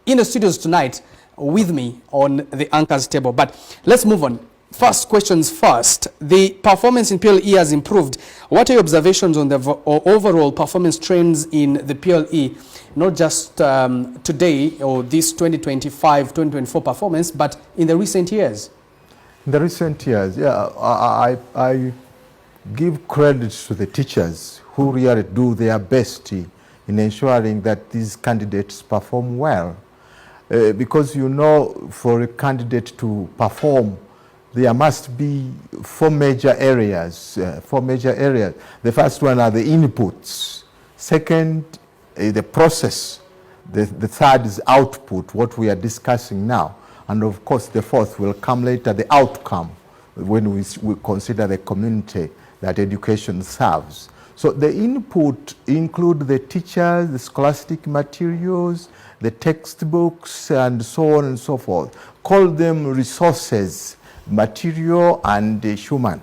in the studios tonight with me on the anchors table. But let's move on. First questions first. The performance in PLE has improved. What are your observations on the overall performance trends in the PLE, not just today or this 2025-2024 performance, but in the recent years? In the recent years, yeah, I give credit to the teachers who really do their best in ensuring that these candidates perform well. Because you know, for a candidate to perform, there must be four major areas. The first one are the inputs. Second, the process. The third is output, what we are discussing now. And of course, the fourth will come later, the outcome, when we consider the community that education serves. So the input include the teachers, the scholastic materials, the textbooks, and so on and so forth. Call them resources, material and human.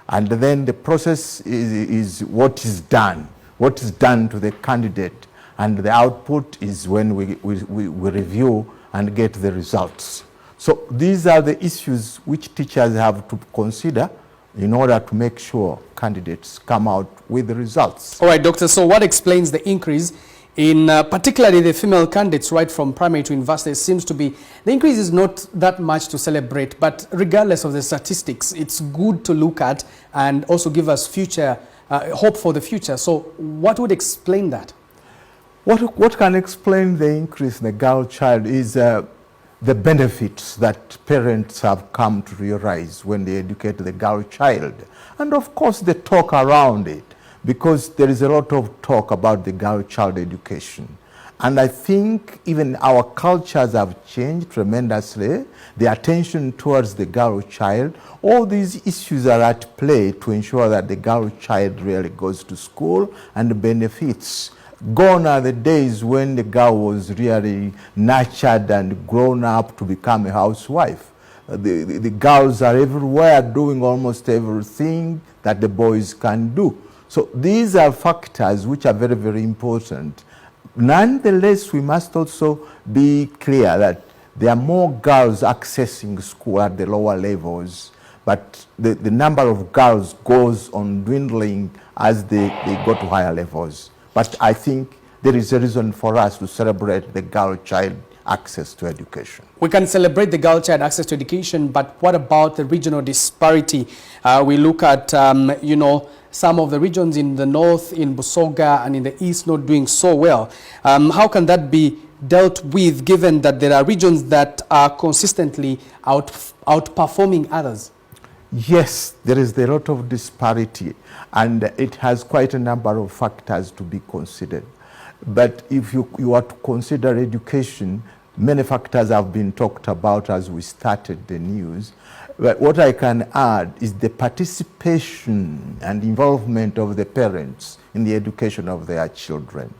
And then the process is what is done to the candidate. And the output is when we review and get the results. So these are the issues which teachers have to consider in order to make sure candidates come out with the results. All right, Doctor, so what explains the increase in particularly the female candidates right from primary to university? It seems to be, the increase is not that much to celebrate, but regardless of the statistics, it's good to look at and also give us future, hope for the future. So what would explain that? What can explain the increase in the girl child is the benefits that parents have come to realize when they educate the girl child. And of course the talk around it, because there is a lot of talk about the girl child education. And I think even our cultures have changed tremendously. The attention towards the girl child, all these issues are at play to ensure that the girl child really goes to school and benefits. Gone are the days when the girl was really nurtured and grown up to become a housewife. The girls are everywhere doing almost everything that the boys can do. So these are factors which are very, very important. Nonetheless, we must also be clear that there are more girls accessing school at the lower levels, but the number of girls goes on dwindling as they go to higher levels. But I think there is a reason for us to celebrate the girl child access to education. We can celebrate the girl child access to education, but what about the regional disparity? We look at, you know, some of the regions in the north, in Busoga, and in the east not doing so well. How can that be dealt with, given that there are regions that are consistently outperforming others? Yes, there is a lot of disparity, and it has quite a number of factors to be considered. But if you are to consider education, many factors have been talked about as we started the news. But what I can add is the participation and involvement of the parents in the education of their children.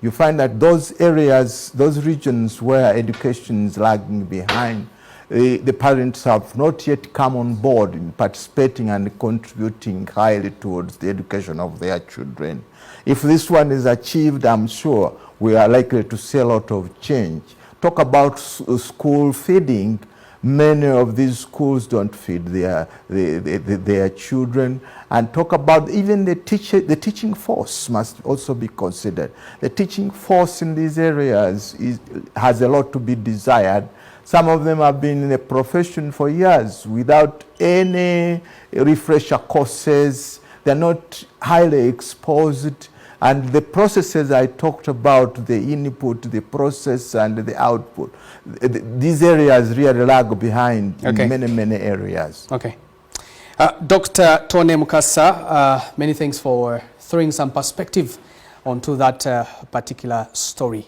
You find that those areas, those regions where education is lagging behind, the parents have not yet come on board in participating and contributing highly towards the education of their children. If this one is achieved, I'm sure we are likely to see a lot of change. Talk about school feeding. Many of these schools don't feed their children. And talk about even the teaching force must also be considered. The teaching force in these areas has a lot to be desired. Some of them have been in the profession for years without any refresher courses. They're not highly exposed. And the processes I talked about, the input, the process, and the output, these areas really lag behind in many areas. Okay. Dr. Tone Mukasa, many thanks for throwing some perspective onto that particular story.